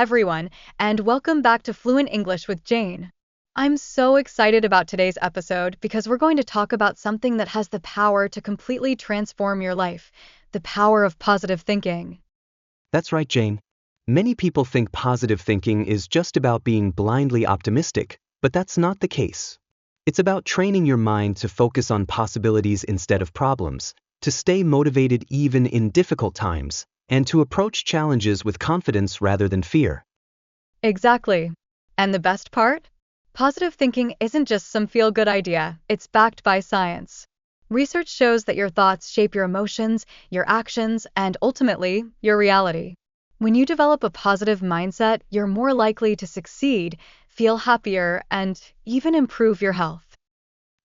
everyone, and welcome back to Fluent English with Jane. I'm so excited about today's episode because we're going to talk about something that has the power to completely transform your life, the power of positive thinking. That's right, Jane. Many people think positive thinking is just about being blindly optimistic, but that's not the case. It's about training your mind to focus on possibilities instead of problems, to stay motivated even in difficult times, and to approach challenges with confidence rather than fear. Exactly. And the best part? Positive thinking isn't just some feel-good idea, it's backed by science. Research shows that your thoughts shape your emotions, your actions, and ultimately, your reality. When you develop a positive mindset, you're more likely to succeed, feel happier, and even improve your health.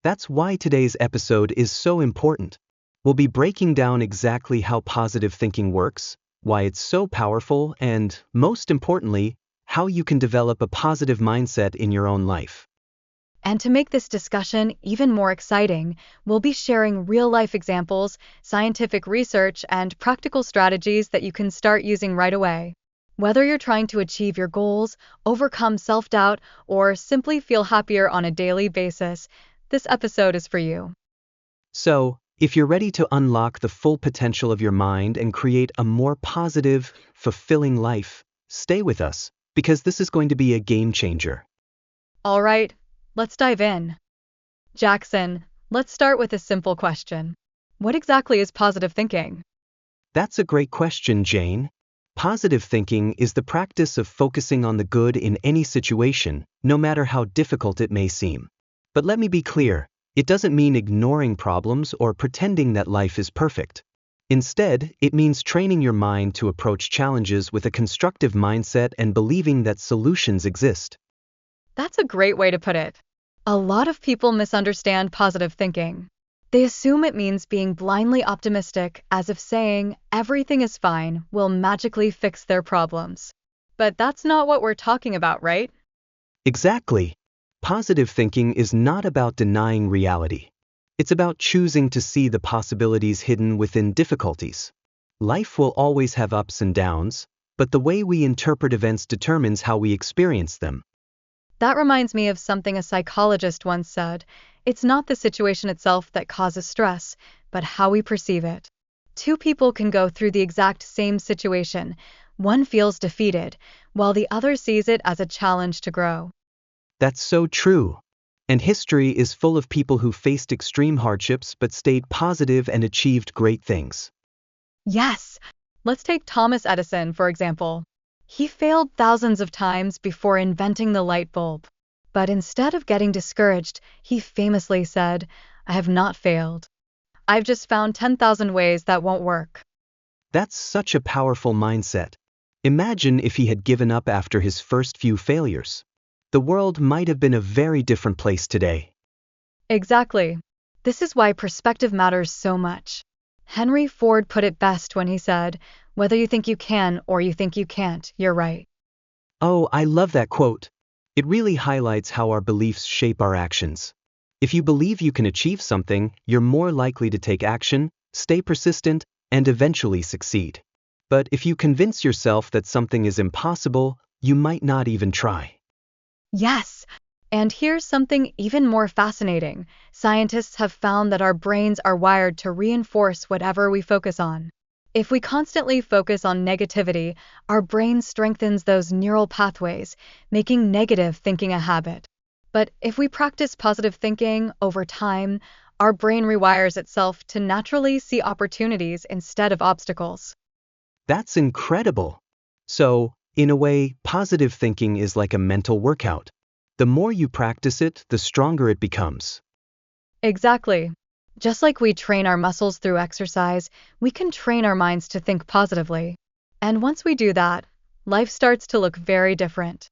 That's why today's episode is so important. We'll be breaking down exactly how positive thinking works, why it's so powerful, and, most importantly, how you can develop a positive mindset in your own life. And to make this discussion even more exciting, we'll be sharing real-life examples, scientific research, and practical strategies that you can start using right away. Whether you're trying to achieve your goals, overcome self-doubt, or simply feel happier on a daily basis, this episode is for you. So, if you're ready to unlock the full potential of your mind and create a more positive, fulfilling life, stay with us, because this is going to be a game changer. All right, let's dive in. Jackson, let's start with a simple question. What exactly is positive thinking? That's a great question, Jane. Positive thinking is the practice of focusing on the good in any situation, no matter how difficult it may seem. But let me be clear, it doesn't mean ignoring problems or pretending that life is perfect. Instead, it means training your mind to approach challenges with a constructive mindset and believing that solutions exist. That's a great way to put it. A lot of people misunderstand positive thinking. They assume it means being blindly optimistic, as if saying everything is fine will magically fix their problems. But that's not what we're talking about, right? Exactly. Positive thinking is not about denying reality. It's about choosing to see the possibilities hidden within difficulties. Life will always have ups and downs, but the way we interpret events determines how we experience them. That reminds me of something a psychologist once said. It's not the situation itself that causes stress, but how we perceive it. Two people can go through the exact same situation. One feels defeated, while the other sees it as a challenge to grow. That's so true. And history is full of people who faced extreme hardships but stayed positive and achieved great things. Yes, let's take Thomas Edison, for example. He failed thousands of times before inventing the light bulb. But instead of getting discouraged, he famously said, "I have not failed. I've just found 10,000 ways that won't work." That's such a powerful mindset. Imagine if he had given up after his first few failures. The world might have been a very different place today. Exactly. This is why perspective matters so much. Henry Ford put it best when he said, "Whether you think you can or you think you can't, you're right." Oh, I love that quote. It really highlights how our beliefs shape our actions. If you believe you can achieve something, you're more likely to take action, stay persistent, and eventually succeed. But if you convince yourself that something is impossible, you might not even try. Yes. And here's something even more fascinating. Scientists have found that our brains are wired to reinforce whatever we focus on. If we constantly focus on negativity, our brain strengthens those neural pathways, making negative thinking a habit. But if we practice positive thinking over time, our brain rewires itself to naturally see opportunities instead of obstacles. That's incredible. So, in a way, positive thinking is like a mental workout. The more you practice it, the stronger it becomes. Exactly. Just like we train our muscles through exercise, we can train our minds to think positively. And once we do that, life starts to look very different.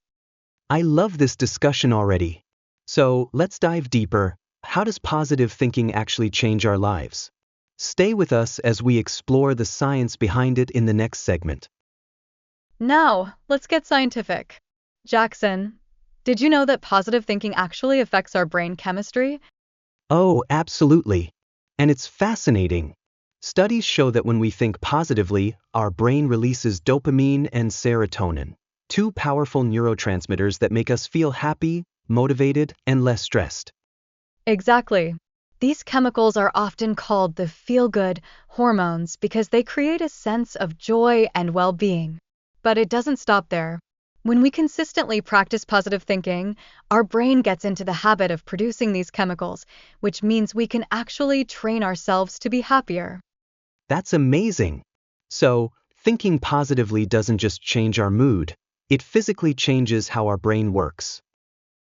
I love this discussion already. So, let's dive deeper. How does positive thinking actually change our lives? Stay with us as we explore the science behind it in the next segment. Now, let's get scientific. Jackson, did you know that positive thinking actually affects our brain chemistry? Oh, absolutely. And it's fascinating. Studies show that when we think positively, our brain releases dopamine and serotonin. two powerful neurotransmitters that make us feel happy, motivated, and less stressed. Exactly. These chemicals are often called the feel-good hormones because they create a sense of joy and well-being. But it doesn't stop there. When we consistently practice positive thinking, our brain gets into the habit of producing these chemicals, which means we can actually train ourselves to be happier. That's amazing. So, thinking positively doesn't just change our mood, it physically changes how our brain works.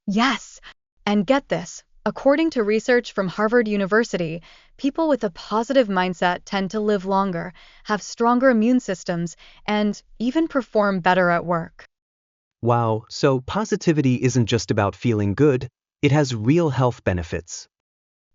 Yes, and get this. According to research from Harvard University, people with a positive mindset tend to live longer, have stronger immune systems, and even perform better at work. Wow, so positivity isn't just about feeling good, it has real health benefits.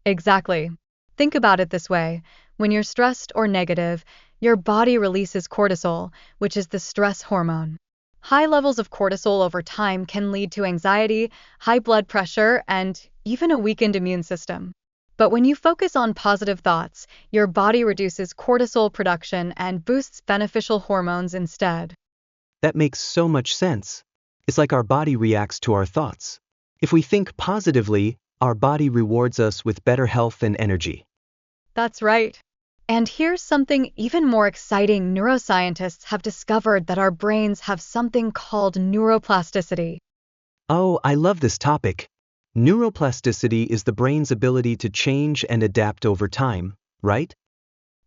Exactly. Think about it this way. When you're stressed or negative, your body releases cortisol, which is the stress hormone. High levels of cortisol over time can lead to anxiety, high blood pressure, and even a weakened immune system. But when you focus on positive thoughts, your body reduces cortisol production and boosts beneficial hormones instead. That makes so much sense. It's like our body reacts to our thoughts. If we think positively, our body rewards us with better health and energy. That's right. And here's something even more exciting. Neuroscientists have discovered that our brains have something called neuroplasticity. Oh, I love this topic. Neuroplasticity is the brain's ability to change and adapt over time, right?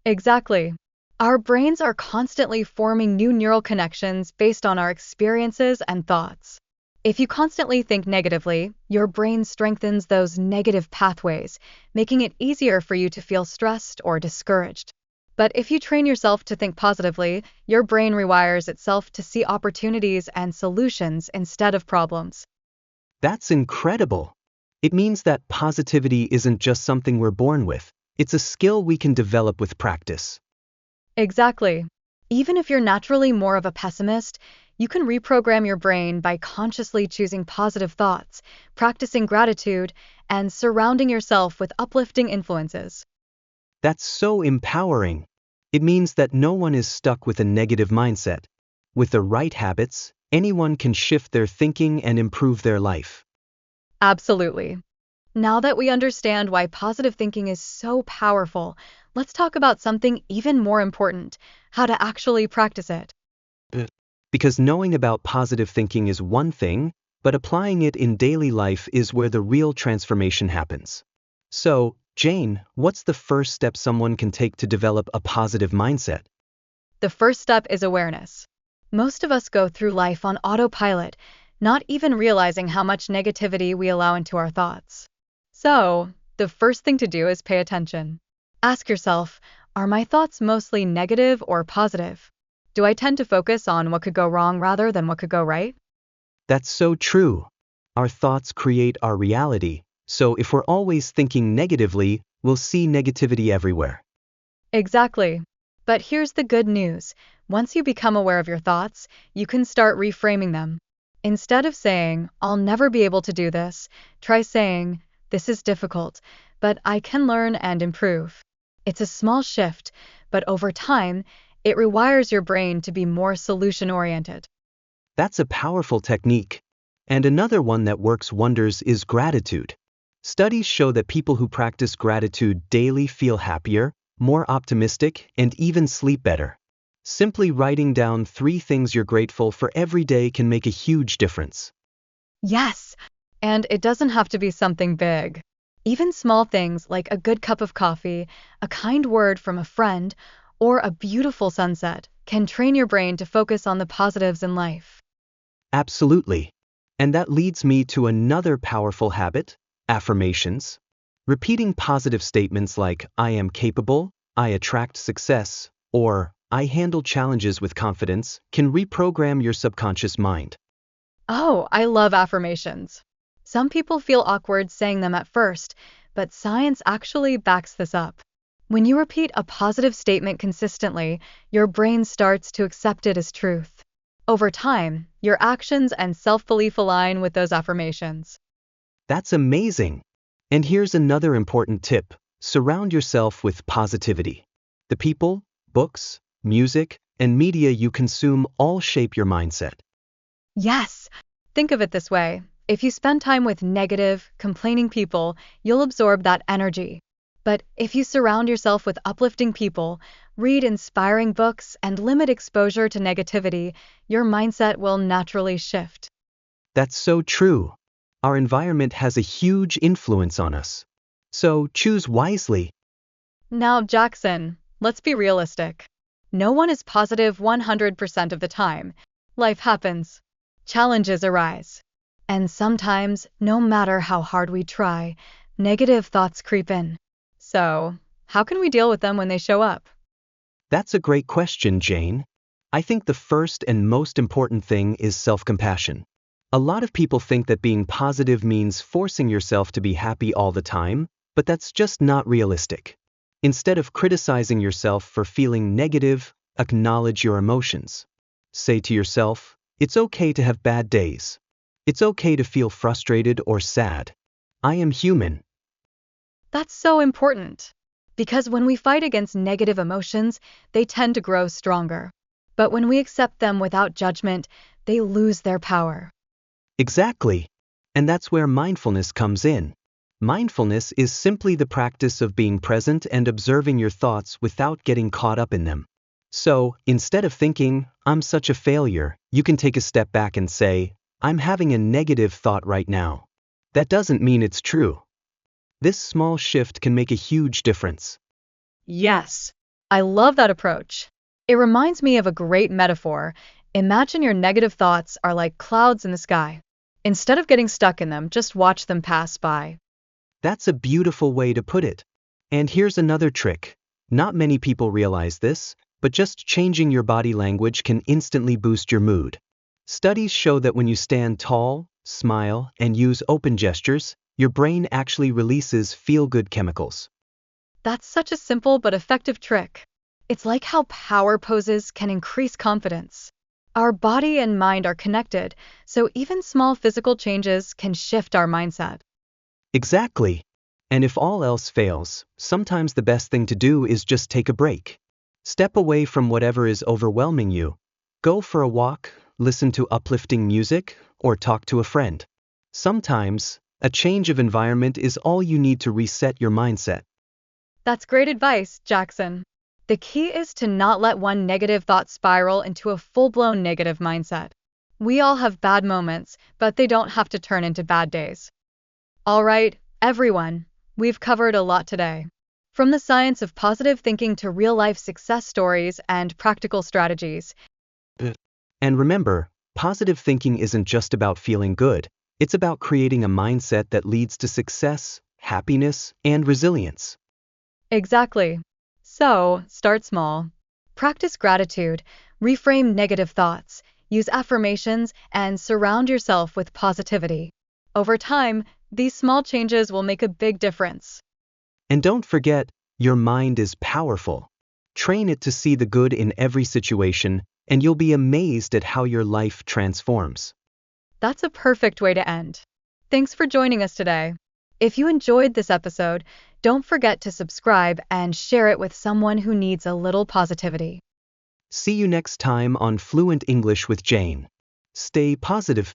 Exactly. Our brains are constantly forming new neural connections based on our experiences and thoughts. If you constantly think negatively, your brain strengthens those negative pathways, making it easier for you to feel stressed or discouraged. But if you train yourself to think positively, your brain rewires itself to see opportunities and solutions instead of problems. That's incredible. It means that positivity isn't just something we're born with, it's a skill we can develop with practice. Exactly. Even if you're naturally more of a pessimist, you can reprogram your brain by consciously choosing positive thoughts, practicing gratitude, and surrounding yourself with uplifting influences. That's so empowering. It means that no one is stuck with a negative mindset. With the right habits, anyone can shift their thinking and improve their life. Absolutely. Now that we understand why positive thinking is so powerful, let's talk about something even more important: how to actually practice it. Because knowing about positive thinking is one thing, but applying it in daily life is where the real transformation happens. So, Jane, what's the first step someone can take to develop a positive mindset? The first step is awareness. Most of us go through life on autopilot, not even realizing how much negativity we allow into our thoughts. So, the first thing to do is pay attention. Ask yourself, are my thoughts mostly negative or positive? Do I tend to focus on what could go wrong rather than what could go right? That's so true. Our thoughts create our reality, so if we're always thinking negatively, we'll see negativity everywhere. Exactly. But here's the good news. Once you become aware of your thoughts, you can start reframing them. Instead of saying, I'll never be able to do this, try saying, this is difficult, but I can learn and improve. It's a small shift, but over time, it rewires your brain to be more solution-oriented. That's a powerful technique. And another one that works wonders is gratitude. Studies show that people who practice gratitude daily feel happier, more optimistic, and even sleep better. Simply writing down 3 things you're grateful for every day can make a huge difference. Yes, and it doesn't have to be something big. Even small things like a good cup of coffee, a kind word from a friend, or a beautiful sunset can train your brain to focus on the positives in life. Absolutely. And that leads me to another powerful habit: affirmations. Repeating positive statements like, I am capable, I attract success, or I handle challenges with confidence can reprogram your subconscious mind. Oh, I love affirmations. Some people feel awkward saying them at first, but science actually backs this up. When you repeat a positive statement consistently, your brain starts to accept it as truth. Over time, your actions and self-belief align with those affirmations. That's amazing. And here's another important tip: surround yourself with positivity. The people, books, music, and media you consume all shape your mindset. Yes. Think of it this way. If you spend time with negative, complaining people, you'll absorb that energy. But if you surround yourself with uplifting people, read inspiring books, and limit exposure to negativity, your mindset will naturally shift. That's so true. Our environment has a huge influence on us. So choose wisely. Now, Jackson, let's be realistic. No one is positive 100% of the time. Life happens. Challenges arise. And sometimes, no matter how hard we try, negative thoughts creep in. So, how can we deal with them when they show up? That's a great question, Jane. I think the first and most important thing is self-compassion. A lot of people think that being positive means forcing yourself to be happy all the time, but that's just not realistic. Instead of criticizing yourself for feeling negative, acknowledge your emotions. Say to yourself, it's okay to have bad days. It's okay to feel frustrated or sad. I am human. That's so important. Because when we fight against negative emotions, they tend to grow stronger. But when we accept them without judgment, they lose their power. Exactly. And that's where mindfulness comes in. Mindfulness is simply the practice of being present and observing your thoughts without getting caught up in them. So, instead of thinking, I'm such a failure, you can take a step back and say, I'm having a negative thought right now. That doesn't mean it's true. This small shift can make a huge difference. Yes. I love that approach. It reminds me of a great metaphor. Imagine your negative thoughts are like clouds in the sky. Instead of getting stuck in them, just watch them pass by. That's a beautiful way to put it. And here's another trick. Not many people realize this, but just changing your body language can instantly boost your mood. Studies show that when you stand tall, smile, and use open gestures, your brain actually releases feel-good chemicals. That's such a simple but effective trick. It's like how power poses can increase confidence. Our body and mind are connected, so even small physical changes can shift our mindset. Exactly. And if all else fails, sometimes the best thing to do is just take a break. Step away from whatever is overwhelming you. Go for a walk, listen to uplifting music, or talk to a friend. Sometimes, a change of environment is all you need to reset your mindset. That's great advice, Jackson. The key is to not let one negative thought spiral into a full-blown negative mindset. We all have bad moments, but they don't have to turn into bad days. All right, everyone, we've covered a lot today. From the science of positive thinking to real-life success stories and practical strategies. And remember, positive thinking isn't just about feeling good, it's about creating a mindset that leads to success, happiness, and resilience. Exactly. So, start small. Practice gratitude, reframe negative thoughts, use affirmations, and surround yourself with positivity. Over time, these small changes will make a big difference. And don't forget, your mind is powerful. Train it to see the good in every situation, and you'll be amazed at how your life transforms. That's a perfect way to end. Thanks for joining us today. If you enjoyed this episode, don't forget to subscribe and share it with someone who needs a little positivity. See you next time on Fluent English with Jane. Stay positive.